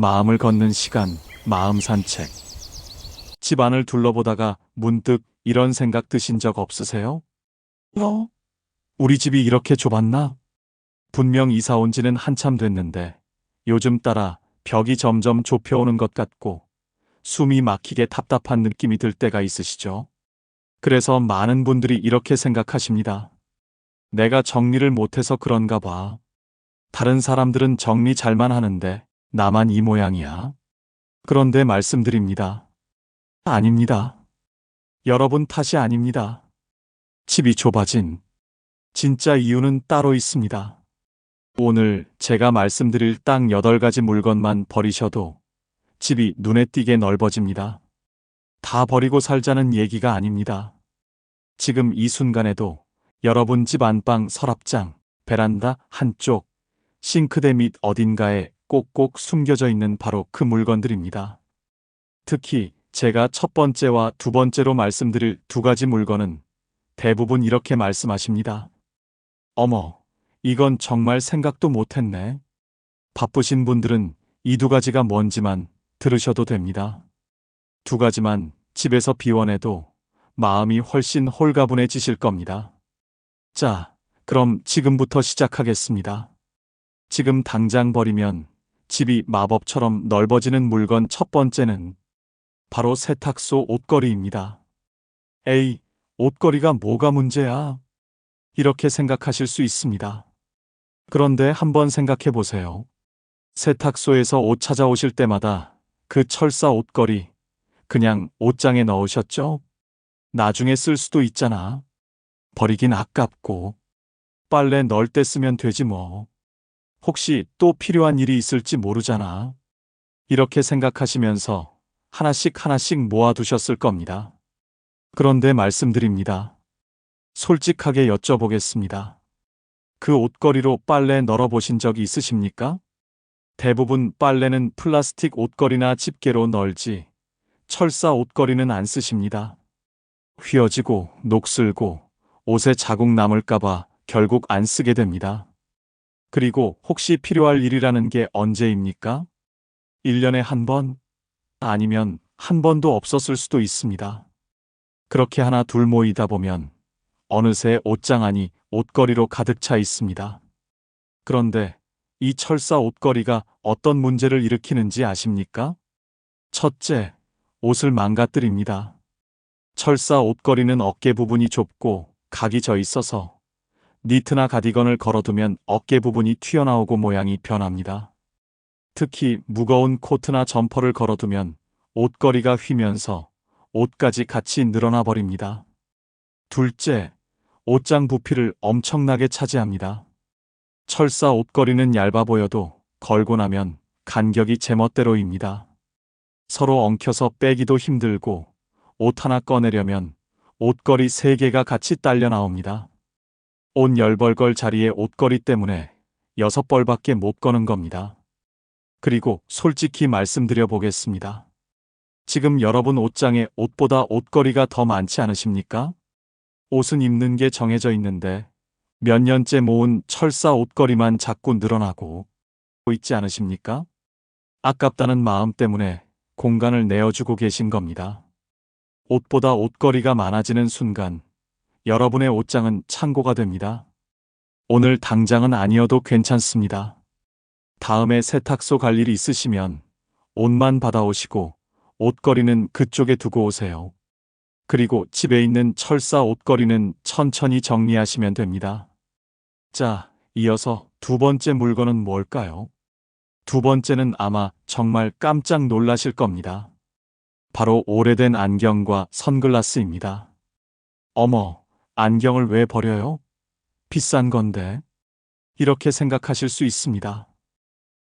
마음을 걷는 시간, 마음 산책. 집 안을 둘러보다가 문득 이런 생각 드신 적 없으세요? 우리 집이 이렇게 좁았나? 분명 이사 온 지는 한참 됐는데 요즘 따라 벽이 점점 좁혀오는 것 같고 숨이 막히게 답답한 느낌이 들 때가 있으시죠? 그래서 많은 분들이 이렇게 생각하십니다. 내가 정리를 못해서 그런가 봐. 다른 사람들은 정리 잘만 하는데 나만 이 모양이야. 그런데 말씀드립니다. 아닙니다. 여러분 탓이 아닙니다. 집이 좁아진 진짜 이유는 따로 있습니다. 오늘 제가 말씀드릴 딱 8가지 물건만 버리셔도 집이 눈에 띄게 넓어집니다. 다 버리고 살자는 얘기가 아닙니다. 지금 이 순간에도 여러분 집 안방 서랍장, 베란다 한쪽, 싱크대 밑 어딘가에 꼭꼭 숨겨져 있는 바로 그 물건들입니다. 특히 제가 첫 번째와 두 번째로 말씀드릴 2가지 물건은 대부분 이렇게 말씀하십니다. 어머, 이건 정말 생각도 못했네. 바쁘신 분들은 이 2가지가 뭔지만 들으셔도 됩니다. 2가지만 집에서 비워내도 마음이 훨씬 홀가분해지실 겁니다. 자, 그럼 지금부터 시작하겠습니다. 지금 당장 버리면 집이 마법처럼 넓어지는 물건 첫 번째는 바로 세탁소 옷걸이입니다. 에이, 옷걸이가 뭐가 문제야? 이렇게 생각하실 수 있습니다. 그런데 한번 생각해 보세요. 세탁소에서 옷 찾아오실 때마다 그 철사 옷걸이 그냥 옷장에 넣으셨죠? 나중에 쓸 수도 있잖아. 버리긴 아깝고 빨래 넣을 때 쓰면 되지 뭐. 혹시 또 필요한 일이 있을지 모르잖아. 이렇게 생각하시면서 하나씩 하나씩 모아두셨을 겁니다. 그런데 말씀드립니다. 솔직하게 여쭤보겠습니다. 그 옷걸이로 빨래 널어보신 적이 있으십니까? 대부분 빨래는 플라스틱 옷걸이나 집게로 널지 철사 옷걸이는 안 쓰십니다. 휘어지고 녹슬고 옷에 자국 남을까봐 결국 안 쓰게 됩니다. 그리고 혹시 필요할 일이라는 게 언제입니까? 1년에 한 번? 아니면 한 번도 없었을 수도 있습니다. 그렇게 하나 둘 모이다 보면 어느새 옷장 안이 옷걸이로 가득 차 있습니다. 그런데 이 철사 옷걸이가 어떤 문제를 일으키는지 아십니까? 첫째, 옷을 망가뜨립니다. 철사 옷걸이는 어깨 부분이 좁고 각이 져 있어서 니트나 가디건을 걸어두면 어깨 부분이 튀어나오고 모양이 변합니다. 특히 무거운 코트나 점퍼를 걸어두면 옷걸이가 휘면서 옷까지 같이 늘어나 버립니다. 둘째, 옷장 부피를 엄청나게 차지합니다. 철사 옷걸이는 얇아 보여도 걸고 나면 간격이 제멋대로입니다. 서로 엉켜서 빼기도 힘들고 옷 하나 꺼내려면 옷걸이 3개가 같이 딸려 나옵니다. 옷 10벌 자리에 옷걸이 때문에 6벌밖에 못 거는 겁니다. 그리고 솔직히 말씀드려 보겠습니다. 지금 여러분 옷장에 옷보다 옷걸이가 더 많지 않으십니까? 옷은 입는 게 정해져 있는데 몇 년째 모은 철사 옷걸이만 자꾸 늘어나고 있지 않으십니까? 아깝다는 마음 때문에 공간을 내어주고 계신 겁니다. 옷보다 옷걸이가 많아지는 순간 여러분의 옷장은 창고가 됩니다. 오늘 당장은 아니어도 괜찮습니다. 다음에 세탁소 갈 일이 있으시면 옷만 받아오시고 옷걸이는 그쪽에 두고 오세요. 그리고 집에 있는 철사 옷걸이는 천천히 정리하시면 됩니다. 자, 이어서 2번째 물건은 뭘까요? 2번째는 아마 정말 깜짝 놀라실 겁니다. 바로 오래된 안경과 선글라스입니다. 어머, 안경을 왜 버려요? 비싼 건데. 이렇게 생각하실 수 있습니다.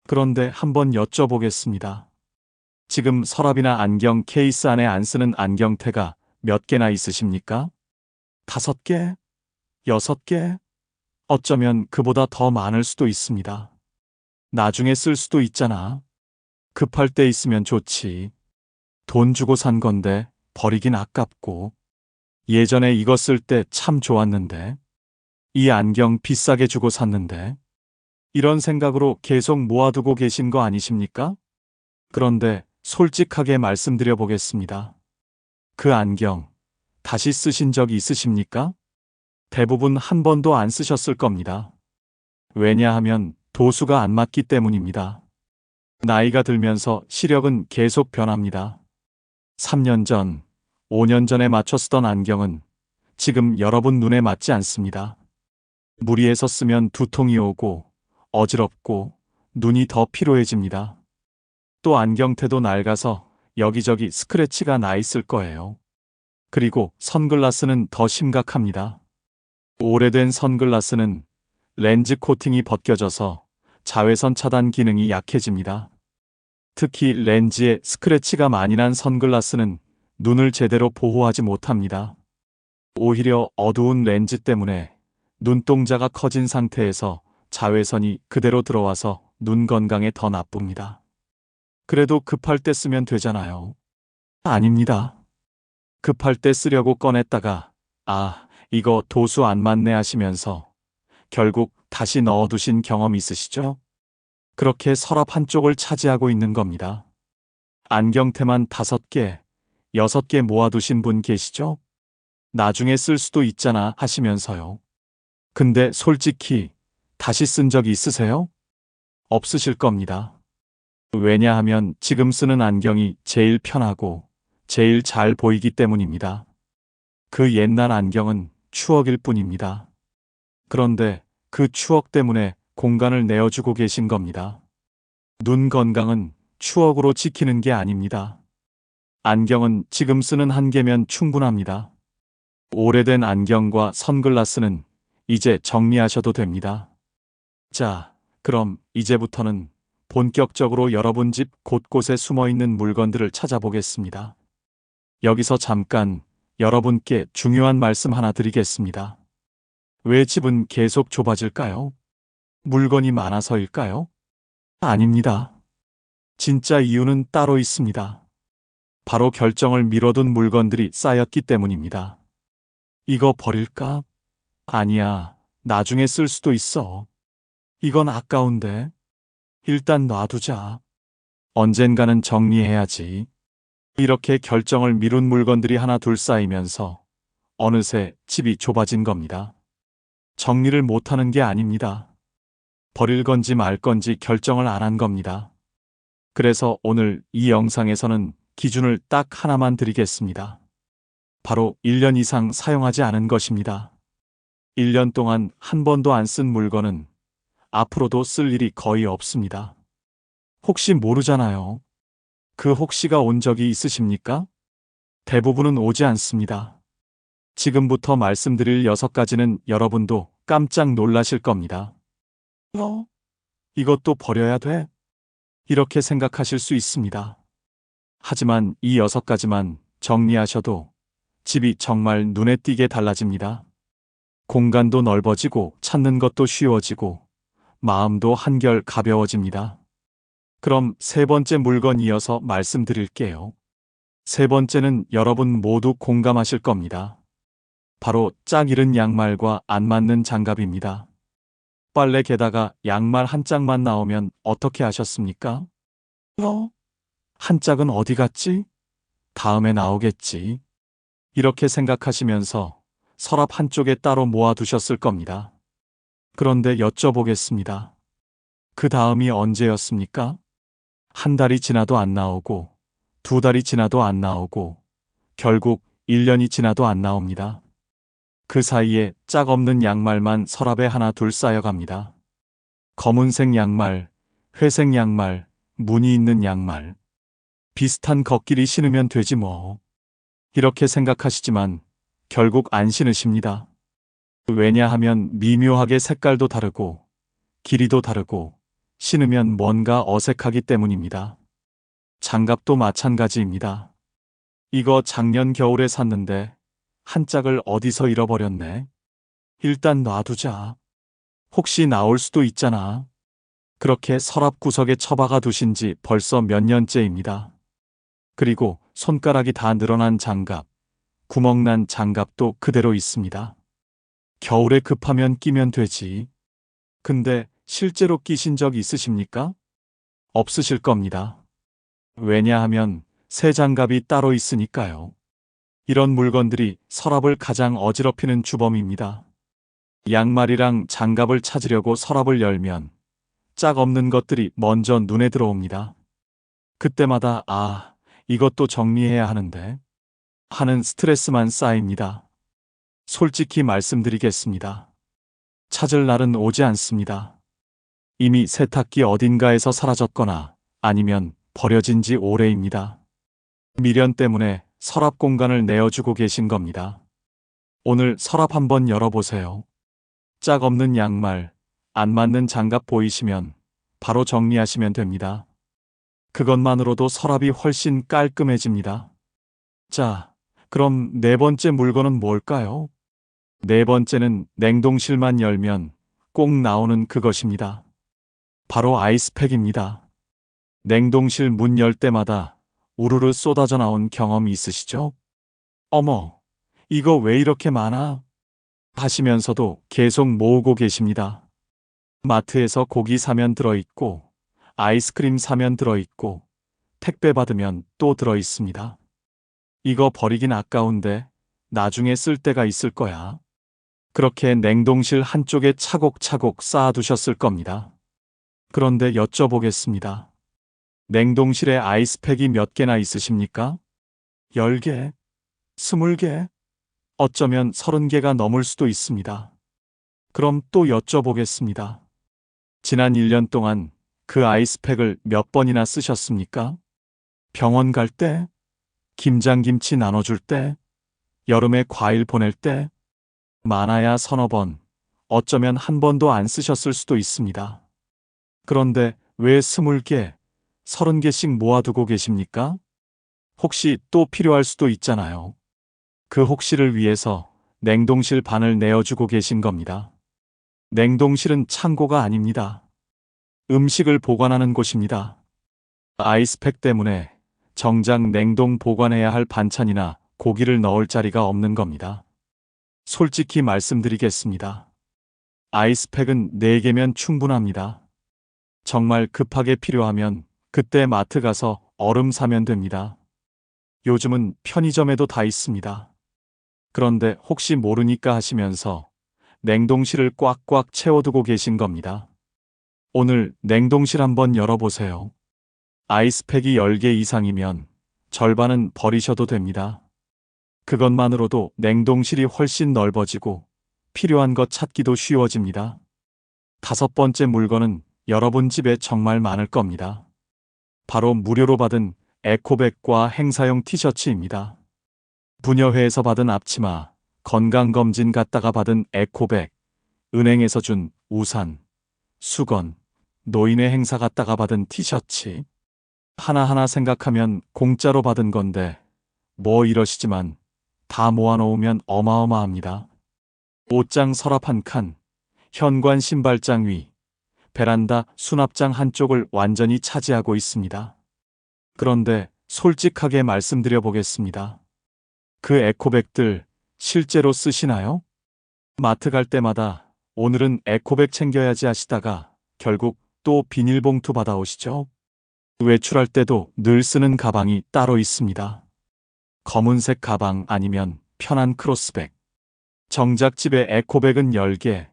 그런데 한번 여쭤보겠습니다. 지금 서랍이나 안경 케이스 안에 안 쓰는 안경테가 몇 개나 있으십니까? 5개? 6개? 어쩌면 그보다 더 많을 수도 있습니다. 나중에 쓸 수도 있잖아. 급할 때 있으면 좋지. 돈 주고 산 건데 버리긴 아깝고. 예전에 이거 쓸 때 참 좋았는데. 이 안경 비싸게 주고 샀는데. 이런 생각으로 계속 모아두고 계신 거 아니십니까? 그런데 솔직하게 말씀드려 보겠습니다. 그 안경 다시 쓰신 적 있으십니까? 대부분 한 번도 안 쓰셨을 겁니다. 왜냐하면 도수가 안 맞기 때문입니다. 나이가 들면서 시력은 계속 변합니다. 3년 전, 5년 전에 맞춰 쓰던 안경은 지금 여러분 눈에 맞지 않습니다. 무리해서 쓰면 두통이 오고 어지럽고 눈이 더 피로해집니다. 또 안경테도 낡아서 여기저기 스크래치가 나 있을 거예요. 그리고 선글라스는 더 심각합니다. 오래된 선글라스는 렌즈 코팅이 벗겨져서 자외선 차단 기능이 약해집니다. 특히 렌즈에 스크래치가 많이 난 선글라스는 눈을 제대로 보호하지 못합니다. 오히려 어두운 렌즈 때문에 눈동자가 커진 상태에서 자외선이 그대로 들어와서 눈 건강에 더 나쁩니다. 그래도 급할 때 쓰면 되잖아요. 아닙니다. 급할 때 쓰려고 꺼냈다가 이거 도수 안 맞네 하시면서 결국 다시 넣어두신 경험 있으시죠? 그렇게 서랍 한쪽을 차지하고 있는 겁니다. 안경테만 5개, 6개 모아두신 분 계시죠? 나중에 쓸 수도 있잖아 하시면서요. 근데 솔직히 다시 쓴 적 있으세요? 없으실 겁니다. 왜냐하면 지금 쓰는 안경이 제일 편하고 제일 잘 보이기 때문입니다. 그 옛날 안경은 추억일 뿐입니다. 그런데 그 추억 때문에 공간을 내어주고 계신 겁니다. 눈 건강은 추억으로 지키는 게 아닙니다. 안경은 지금 쓰는 한계면 충분합니다. 오래된 안경과 선글라스는 이제 정리하셔도 됩니다. 자, 그럼 이제부터는 본격적으로 여러분 집 곳곳에 숨어있는 물건들을 찾아보겠습니다. 여기서 잠깐 여러분께 중요한 말씀 하나 드리겠습니다. 왜 집은 계속 좁아질까요? 물건이 많아서일까요? 아닙니다. 진짜 이유는 따로 있습니다. 바로 결정을 미뤄둔 물건들이 쌓였기 때문입니다. 이거 버릴까? 아니야, 나중에 쓸 수도 있어. 이건 아까운데. 일단 놔두자. 언젠가는 정리해야지. 이렇게 결정을 미룬 물건들이 하나 둘 쌓이면서 어느새 집이 좁아진 겁니다. 정리를 못하는 게 아닙니다. 버릴 건지 말 건지 결정을 안 한 겁니다. 그래서 오늘 이 영상에서는 기준을 딱 하나만 드리겠습니다. 바로 1년 이상 사용하지 않은 것입니다. 1년 동안 한 번도 안 쓴 물건은 앞으로도 쓸 일이 거의 없습니다. 혹시 모르잖아요. 그 혹시가 온 적이 있으십니까? 대부분은 오지 않습니다. 지금부터 말씀드릴 6가지는 여러분도 깜짝 놀라실 겁니다. 이것도 버려야 돼? 이렇게 생각하실 수 있습니다. 하지만 이 6가지만 정리하셔도 집이 정말 눈에 띄게 달라집니다. 공간도 넓어지고 찾는 것도 쉬워지고 마음도 한결 가벼워집니다. 그럼 3번째 물건 이어서 말씀드릴게요. 3번째는 여러분 모두 공감하실 겁니다. 바로 짝 잃은 양말과 안 맞는 장갑입니다. 빨래 개다가 양말 한 짝만 나오면 어떻게 하셨습니까? 한 짝은 어디 갔지? 다음에 나오겠지. 이렇게 생각하시면서 서랍 한쪽에 따로 모아두셨을 겁니다. 그런데 여쭤보겠습니다. 그 다음이 언제였습니까? 한 달이 지나도 안 나오고, 2달이 지나도 안 나오고, 결국 1년이 지나도 안 나옵니다. 그 사이에 짝 없는 양말만 서랍에 하나 둘 쌓여갑니다. 검은색 양말, 회색 양말, 무늬 있는 양말. 비슷한 걷길이 신으면 되지 뭐. 이렇게 생각하시지만 결국 안 신으십니다. 왜냐하면 미묘하게 색깔도 다르고 길이도 다르고 신으면 뭔가 어색하기 때문입니다. 장갑도 마찬가지입니다. 이거 작년 겨울에 샀는데 한 짝을 어디서 잃어버렸네. 일단 놔두자. 혹시 나올 수도 있잖아. 그렇게 서랍 구석에 처박아 두신 지 벌써 몇 년째입니다. 그리고 손가락이 다 늘어난 장갑, 구멍난 장갑도 그대로 있습니다. 겨울에 급하면 끼면 되지. 근데 실제로 끼신 적 있으십니까? 없으실 겁니다. 왜냐하면 새 장갑이 따로 있으니까요. 이런 물건들이 서랍을 가장 어지럽히는 주범입니다. 양말이랑 장갑을 찾으려고 서랍을 열면 짝 없는 것들이 먼저 눈에 들어옵니다. 그때마다 이것도 정리해야 하는데 하는 스트레스만 쌓입니다. 솔직히 말씀드리겠습니다. 찾을 날은 오지 않습니다. 이미 세탁기 어딘가에서 사라졌거나 아니면 버려진 지 오래입니다. 미련 때문에 서랍 공간을 내어주고 계신 겁니다. 오늘 서랍 한번 열어보세요. 짝 없는 양말, 안 맞는 장갑 보이시면 바로 정리하시면 됩니다. 그것만으로도 서랍이 훨씬 깔끔해집니다. 자, 그럼 네 번째 물건은 뭘까요? 네 번째는 냉동실만 열면 꼭 나오는 그것입니다. 바로 아이스팩입니다. 냉동실 문 열 때마다 우르르 쏟아져 나온 경험 있으시죠? 어머, 이거 왜 이렇게 많아? 하시면서도 계속 모으고 계십니다. 마트에서 고기 사면 들어있고, 아이스크림 사면 들어있고, 택배 받으면 또 들어있습니다. 이거 버리긴 아까운데 나중에 쓸 때가 있을 거야. 그렇게 냉동실 한쪽에 차곡차곡 쌓아두셨을 겁니다. 그런데 여쭤보겠습니다. 냉동실에 아이스팩이 몇 개나 있으십니까? 10개? 20개? 어쩌면 30개가 넘을 수도 있습니다. 그럼 또 여쭤보겠습니다. 지난 1년 동안 그 아이스팩을 몇 번이나 쓰셨습니까? 병원 갈 때? 김장김치 나눠줄 때? 여름에 과일 보낼 때? 많아야 서너 번, 어쩌면 한 번도 안 쓰셨을 수도 있습니다. 그런데 왜 20개, 30개씩 모아두고 계십니까? 혹시 또 필요할 수도 있잖아요. 그 혹시를 위해서 냉동실 반을 내어주고 계신 겁니다. 냉동실은 창고가 아닙니다. 음식을 보관하는 곳입니다. 아이스팩 때문에 정작 냉동 보관해야 할 반찬이나 고기를 넣을 자리가 없는 겁니다. 솔직히 말씀드리겠습니다. 아이스팩은 4개면 충분합니다. 정말 급하게 필요하면 그때 마트 가서 얼음 사면 됩니다. 요즘은 편의점에도 다 있습니다. 그런데 혹시 모르니까 하시면서 냉동실을 꽉꽉 채워두고 계신 겁니다. 오늘 냉동실 한번 열어보세요. 아이스팩이 10개 이상이면 절반은 버리셔도 됩니다. 그것만으로도 냉동실이 훨씬 넓어지고 필요한 것 찾기도 쉬워집니다. 5번째 물건은 여러분 집에 정말 많을 겁니다. 바로 무료로 받은 에코백과 행사용 티셔츠입니다. 부녀회에서 받은 앞치마, 건강검진 갔다가 받은 에코백, 은행에서 준 우산, 수건, 노인의 행사 갔다가 받은 티셔츠. 하나하나 생각하면 공짜로 받은 건데 뭐 이러시지만 다 모아놓으면 어마어마합니다. 옷장 서랍 한 칸, 현관 신발장 위, 베란다 수납장 한쪽을 완전히 차지하고 있습니다. 그런데 솔직하게 말씀드려 보겠습니다. 그 에코백들 실제로 쓰시나요? 마트 갈 때마다 오늘은 에코백 챙겨야지 하시다가 결국 또 비닐봉투 받아오시죠? 외출할 때도 늘 쓰는 가방이 따로 있습니다. 검은색 가방 아니면 편한 크로스백. 정작 집에 에코백은 10개,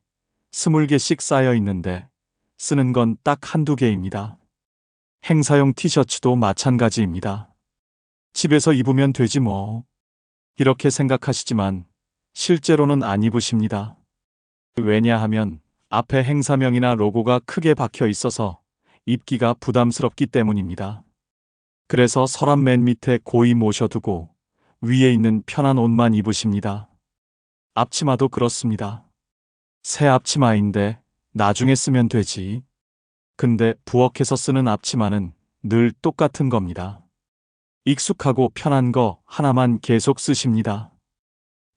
20개씩 쌓여 있는데 쓰는 건 딱 한두 개입니다. 행사용 티셔츠도 마찬가지입니다. 집에서 입으면 되지 뭐. 이렇게 생각하시지만 실제로는 안 입으십니다. 왜냐하면 앞에 행사명이나 로고가 크게 박혀 있어서 입기가 부담스럽기 때문입니다. 그래서 서랍 맨 밑에 고이 모셔두고 위에 있는 편한 옷만 입으십니다. 앞치마도 그렇습니다. 새 앞치마인데 나중에 쓰면 되지. 근데 부엌에서 쓰는 앞치마는 늘 똑같은 겁니다. 익숙하고 편한 거 하나만 계속 쓰십니다.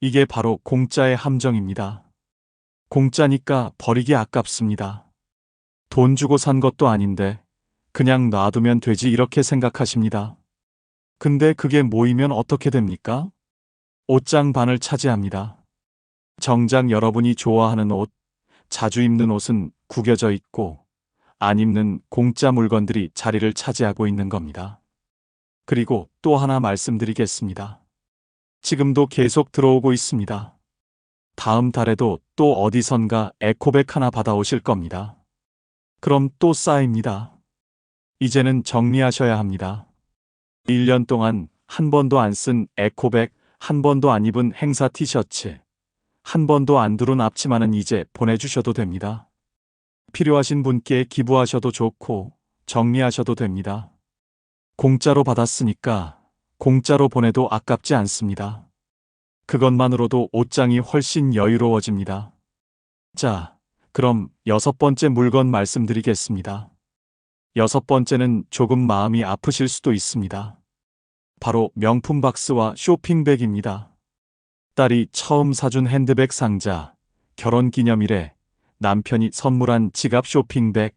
이게 바로 공짜의 함정입니다. 공짜니까 버리기 아깝습니다. 돈 주고 산 것도 아닌데 그냥 놔두면 되지 이렇게 생각하십니다. 근데 그게 모이면 어떻게 됩니까? 옷장 반을 차지합니다. 정작 여러분이 좋아하는 옷, 자주 입는 옷은 구겨져 있고 안 입는 공짜 물건들이 자리를 차지하고 있는 겁니다. 그리고 또 하나 말씀드리겠습니다. 지금도 계속 들어오고 있습니다. 다음 달에도 또 어디선가 에코백 하나 받아오실 겁니다. 그럼 또 쌓입니다. 이제는 정리하셔야 합니다. 1년 동안 한 번도 안 쓴 에코백, 한 번도 안 입은 행사 티셔츠, 한 번도 안 두른 앞치마는 이제 보내주셔도 됩니다. 필요하신 분께 기부하셔도 좋고 정리하셔도 됩니다. 공짜로 받았으니까 공짜로 보내도 아깝지 않습니다. 그것만으로도 옷장이 훨씬 여유로워집니다. 자, 그럼 6번째 물건 말씀드리겠습니다. 6번째는 조금 마음이 아프실 수도 있습니다. 바로 명품 박스와 쇼핑백입니다. 딸이 처음 사준 핸드백 상자, 결혼 기념일에 남편이 선물한 지갑 쇼핑백,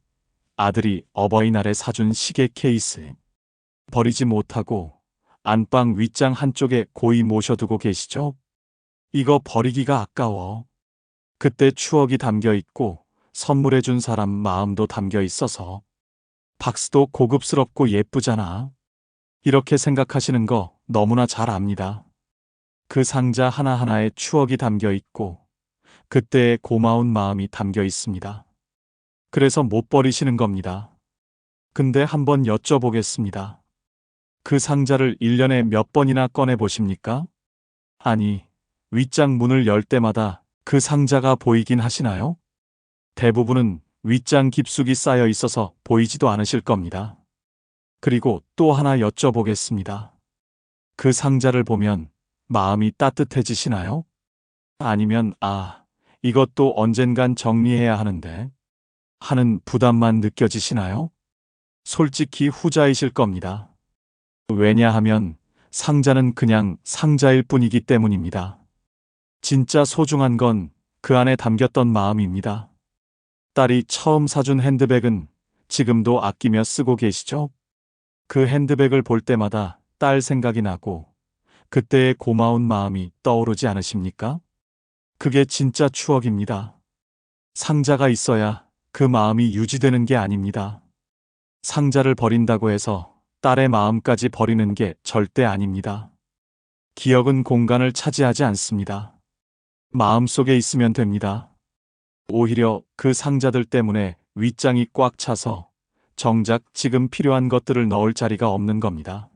아들이 어버이날에 사준 시계 케이스. 버리지 못하고 안방 윗장 한쪽에 고이 모셔두고 계시죠? 이거 버리기가 아까워. 그때 추억이 담겨 있고 선물해준 사람 마음도 담겨 있어서 박스도 고급스럽고 예쁘잖아. 이렇게 생각하시는 거 너무나 잘 압니다. 그 상자 하나하나에 추억이 담겨 있고 그때의 고마운 마음이 담겨 있습니다. 그래서 못 버리시는 겁니다. 근데 한번 여쭤보겠습니다. 그 상자를 1년에 몇 번이나 꺼내 보십니까? 아니, 윗장 문을 열 때마다 그 상자가 보이긴 하시나요? 대부분은 윗장 깊숙이 쌓여 있어서 보이지도 않으실 겁니다. 그리고 또 하나 여쭤보겠습니다. 그 상자를 보면 마음이 따뜻해지시나요? 아니면 이것도 언젠간 정리해야 하는데 하는 부담만 느껴지시나요? 솔직히 후자이실 겁니다. 왜냐하면 상자는 그냥 상자일 뿐이기 때문입니다. 진짜 소중한 건 그 안에 담겼던 마음입니다. 딸이 처음 사준 핸드백은 지금도 아끼며 쓰고 계시죠? 그 핸드백을 볼 때마다 딸 생각이 나고 그때의 고마운 마음이 떠오르지 않으십니까? 그게 진짜 추억입니다. 상자가 있어야 그 마음이 유지되는 게 아닙니다. 상자를 버린다고 해서 딸의 마음까지 버리는 게 절대 아닙니다. 기억은 공간을 차지하지 않습니다. 마음속에 있으면 됩니다. 오히려 그 상자들 때문에 윗장이 꽉 차서 정작 지금 필요한 것들을 넣을 자리가 없는 겁니다.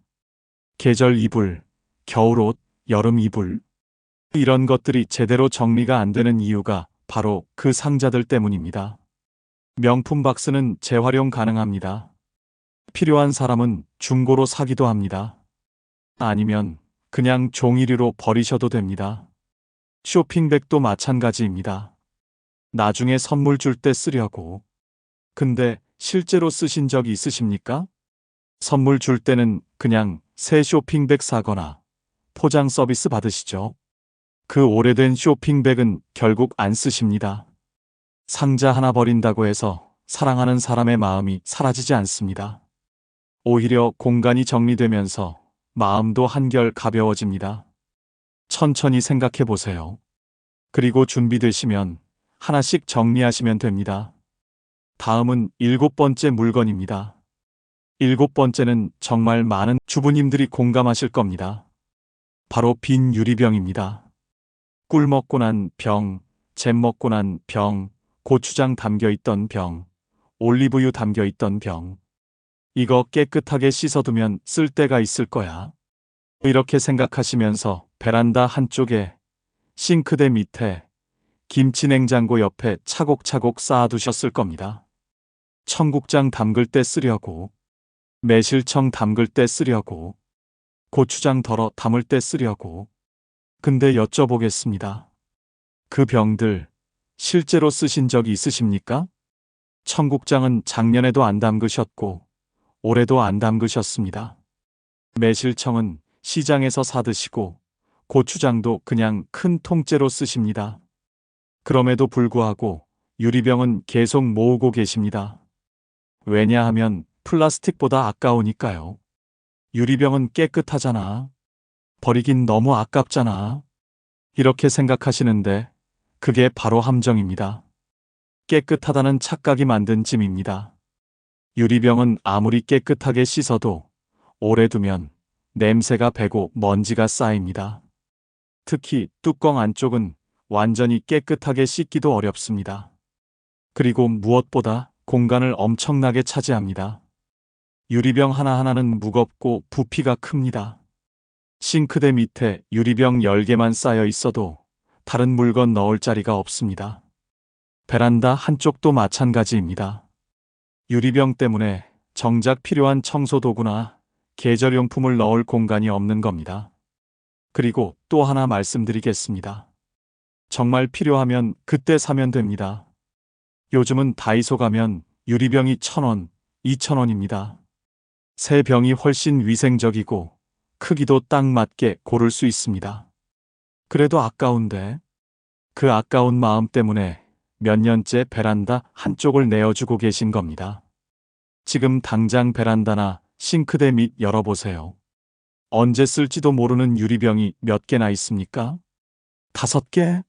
계절 이불, 겨울옷, 여름 이불. 이런 것들이 제대로 정리가 안 되는 이유가 바로 그 상자들 때문입니다. 명품 박스는 재활용 가능합니다. 필요한 사람은 중고로 사기도 합니다. 아니면 그냥 종이류로 버리셔도 됩니다. 쇼핑백도 마찬가지입니다. 나중에 선물 줄 때 쓰려고. 근데 실제로 쓰신 적 있으십니까? 선물 줄 때는 그냥 새 쇼핑백 사거나 포장 서비스 받으시죠. 그 오래된 쇼핑백은 결국 안 쓰십니다. 상자 하나 버린다고 해서 사랑하는 사람의 마음이 사라지지 않습니다. 오히려 공간이 정리되면서 마음도 한결 가벼워집니다. 천천히 생각해 보세요. 그리고 준비되시면 하나씩 정리하시면 됩니다. 다음은 7번째 물건입니다. 7번째는 정말 많은 주부님들이 공감하실 겁니다. 바로 빈 유리병입니다. 꿀 먹고 난 병, 잼 먹고 난 병, 고추장 담겨있던 병, 올리브유 담겨있던 병. 이거 깨끗하게 씻어두면 쓸 데가 있을 거야. 이렇게 생각하시면서 베란다 한쪽에, 싱크대 밑에, 김치 냉장고 옆에 차곡차곡 쌓아두셨을 겁니다. 청국장 담글 때 쓰려고, 매실청 담글 때 쓰려고, 고추장 덜어 담을 때 쓰려고. 근데 여쭤보겠습니다. 그 병들 실제로 쓰신 적이 있으십니까? 청국장은 작년에도 안 담그셨고 올해도 안 담그셨습니다. 매실청은 시장에서 사드시고 고추장도 그냥 큰 통째로 쓰십니다. 그럼에도 불구하고 유리병은 계속 모으고 계십니다. 왜냐하면 플라스틱보다 아까우니까요. 유리병은 깨끗하잖아. 버리긴 너무 아깝잖아. 이렇게 생각하시는데 그게 바로 함정입니다. 깨끗하다는 착각이 만든 짐입니다. 유리병은 아무리 깨끗하게 씻어도 오래 두면 냄새가 배고 먼지가 쌓입니다. 특히 뚜껑 안쪽은 완전히 깨끗하게 씻기도 어렵습니다. 그리고 무엇보다 공간을 엄청나게 차지합니다. 유리병 하나하나는 무겁고 부피가 큽니다. 싱크대 밑에 유리병 10개만 쌓여 있어도 다른 물건 넣을 자리가 없습니다. 베란다 한쪽도 마찬가지입니다. 유리병 때문에 정작 필요한 청소도구나 계절용품을 넣을 공간이 없는 겁니다. 그리고 또 하나 말씀드리겠습니다. 정말 필요하면 그때 사면 됩니다. 요즘은 다이소 가면 유리병이 1,000원, 2,000원입니다. 새 병이 훨씬 위생적이고 크기도 딱 맞게 고를 수 있습니다. 그래도 아까운데 그 아까운 마음 때문에 몇 년째 베란다 한쪽을 내어주고 계신 겁니다. 지금 당장 베란다나 싱크대 밑 열어보세요. 언제 쓸지도 모르는 유리병이 몇 개나 있습니까? 5개?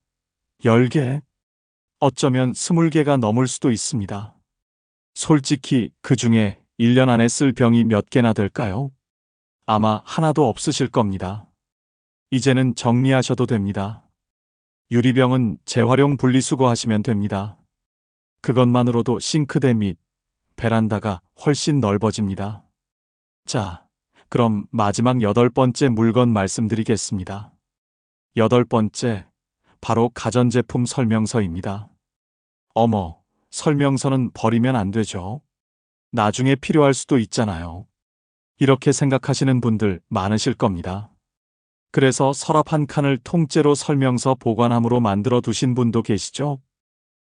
10개? 어쩌면 20개가 넘을 수도 있습니다. 솔직히 그 중에 1년 안에 쓸 병이 몇 개나 될까요? 아마 하나도 없으실 겁니다. 이제는 정리하셔도 됩니다. 유리병은 재활용 분리수거하시면 됩니다. 그것만으로도 싱크대 및 베란다가 훨씬 넓어집니다. 자, 그럼 마지막 8번째 물건 말씀드리겠습니다. 8번째, 바로 가전제품 설명서입니다. 어머, 설명서는 버리면 안 되죠. 나중에 필요할 수도 있잖아요. 이렇게 생각하시는 분들 많으실 겁니다. 그래서 서랍 한 칸을 통째로 설명서 보관함으로 만들어 두신 분도 계시죠?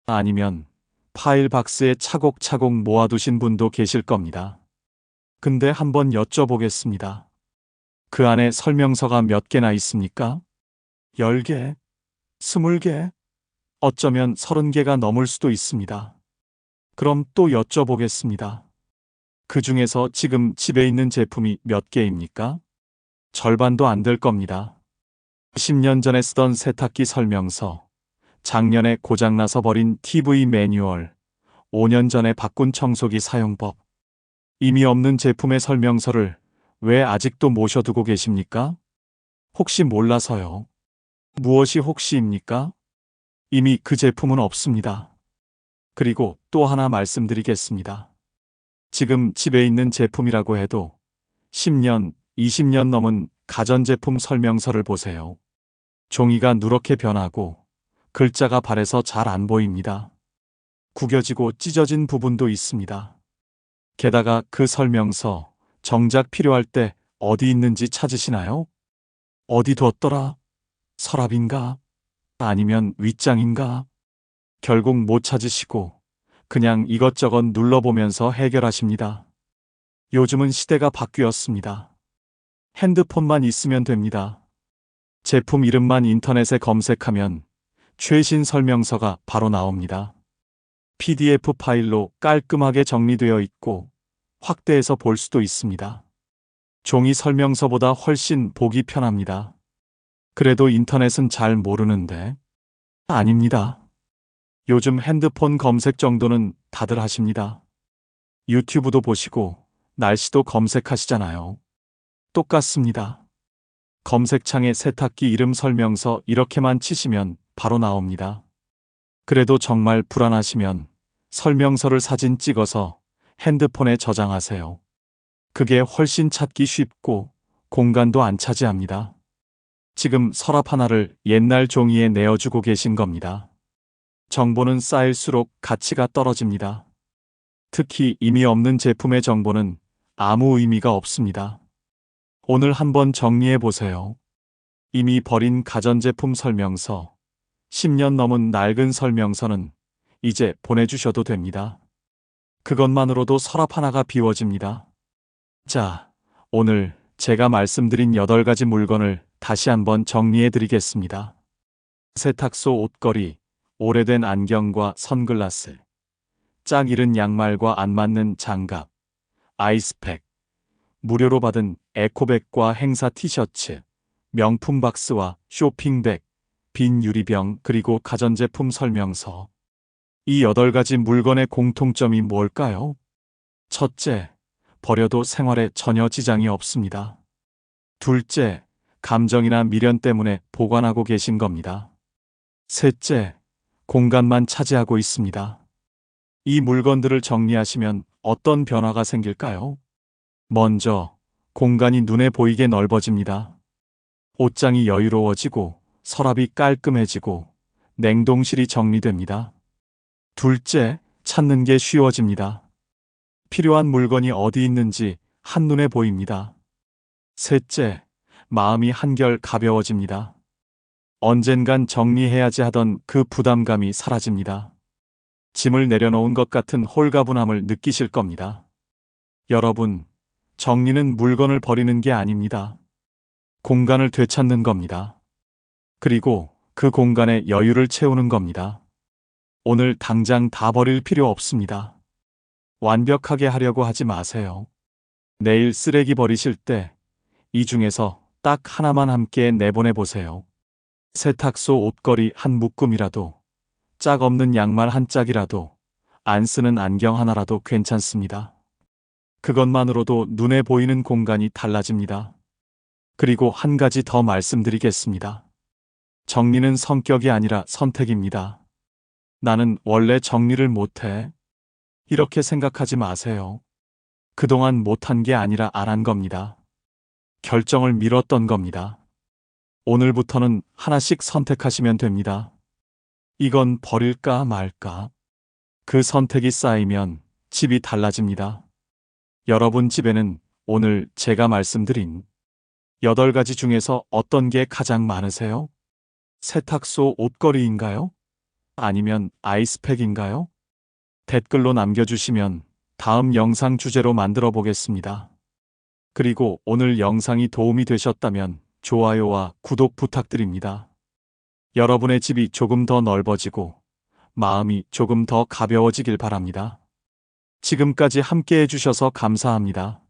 아니면 파일 박스에 차곡차곡 모아두신 분도 계실 겁니다. 근데 한번 여쭤보겠습니다. 그 안에 설명서가 몇 개나 있습니까? 10개? 20개? 어쩌면 30개가 넘을 수도 있습니다. 그럼 또 여쭤보겠습니다. 그 중에서 지금 집에 있는 제품이 몇 개입니까? 절반도 안 될 겁니다. 10년 전에 쓰던 세탁기 설명서, 작년에 고장나서 버린 TV 매뉴얼, 5년 전에 바꾼 청소기 사용법. 이미 없는 제품의 설명서를 왜 아직도 모셔두고 계십니까? 혹시 몰라서요. 무엇이 혹시입니까? 이미 그 제품은 없습니다. 그리고 또 하나 말씀드리겠습니다. 지금 집에 있는 제품이라고 해도 10년, 20년 넘은 가전제품 설명서를 보세요. 종이가 누렇게 변하고 글자가 발에서 잘 안 보입니다. 구겨지고 찢어진 부분도 있습니다. 게다가 그 설명서 정작 필요할 때 어디 있는지 찾으시나요? 어디 뒀더라? 서랍인가? 아니면 윗장인가? 결국 못 찾으시고 그냥 이것저것 눌러보면서 해결하십니다. 요즘은 시대가 바뀌었습니다. 핸드폰만 있으면 됩니다. 제품 이름만 인터넷에 검색하면 최신 설명서가 바로 나옵니다. PDF 파일로 깔끔하게 정리되어 있고 확대해서 볼 수도 있습니다. 종이 설명서보다 훨씬 보기 편합니다. 그래도 인터넷은 잘 모르는데? 아닙니다. 요즘 핸드폰 검색 정도는 다들 하십니다. 유튜브도 보시고 날씨도 검색하시잖아요. 똑같습니다. 검색창에 세탁기 이름 설명서 이렇게만 치시면 바로 나옵니다. 그래도 정말 불안하시면 설명서를 사진 찍어서 핸드폰에 저장하세요. 그게 훨씬 찾기 쉽고 공간도 안 차지합니다. 지금 서랍 하나를 옛날 종이에 내어주고 계신 겁니다. 정보는 쌓일수록 가치가 떨어집니다. 특히 이미 없는 제품의 정보는 아무 의미가 없습니다. 오늘 한번 정리해 보세요. 이미 버린 가전제품 설명서, 10년 넘은 낡은 설명서는 이제 보내주셔도 됩니다. 그것만으로도 서랍 하나가 비워집니다. 자, 오늘 제가 말씀드린 8가지 물건을 다시 한번 정리해 드리겠습니다. 세탁소 옷걸이, 오래된 안경과 선글라스, 짝 잃은 양말과 안 맞는 장갑, 아이스팩, 무료로 받은 에코백과 행사 티셔츠, 명품 박스와 쇼핑백, 빈 유리병 그리고 가전제품 설명서. 이 8가지 물건의 공통점이 뭘까요? 첫째, 버려도 생활에 전혀 지장이 없습니다. 둘째, 감정이나 미련 때문에 보관하고 계신 겁니다. 셋째, 공간만 차지하고 있습니다. 이 물건들을 정리하시면 어떤 변화가 생길까요? 먼저, 공간이 눈에 보이게 넓어집니다. 옷장이 여유로워지고, 서랍이 깔끔해지고, 냉동실이 정리됩니다. 둘째, 찾는 게 쉬워집니다. 필요한 물건이 어디 있는지 한눈에 보입니다. 셋째, 마음이 한결 가벼워집니다. 언젠간 정리해야지 하던 그 부담감이 사라집니다. 짐을 내려놓은 것 같은 홀가분함을 느끼실 겁니다. 여러분, 정리는 물건을 버리는 게 아닙니다. 공간을 되찾는 겁니다. 그리고 그 공간에 여유를 채우는 겁니다. 오늘 당장 다 버릴 필요 없습니다. 완벽하게 하려고 하지 마세요. 내일 쓰레기 버리실 때 이 중에서 딱 하나만 함께 내보내 보세요. 세탁소 옷걸이 한 묶음이라도, 짝 없는 양말 한 짝이라도, 안 쓰는 안경 하나라도 괜찮습니다. 그것만으로도 눈에 보이는 공간이 달라집니다. 그리고 한 가지 더 말씀드리겠습니다. 정리는 성격이 아니라 선택입니다. 나는 원래 정리를 못해. 이렇게 생각하지 마세요. 그동안 못한 게 아니라 안 한 겁니다. 결정을 미뤘던 겁니다. 오늘부터는 하나씩 선택하시면 됩니다. 이건 버릴까 말까? 그 선택이 쌓이면 집이 달라집니다. 여러분 집에는 오늘 제가 말씀드린 8가지 중에서 어떤 게 가장 많으세요? 세탁소 옷걸이인가요? 아니면 아이스팩인가요? 댓글로 남겨주시면 다음 영상 주제로 만들어 보겠습니다. 그리고 오늘 영상이 도움이 되셨다면 좋아요와 구독 부탁드립니다. 여러분의 집이 조금 더 넓어지고 마음이 조금 더 가벼워지길 바랍니다. 지금까지 함께 해주셔서 감사합니다.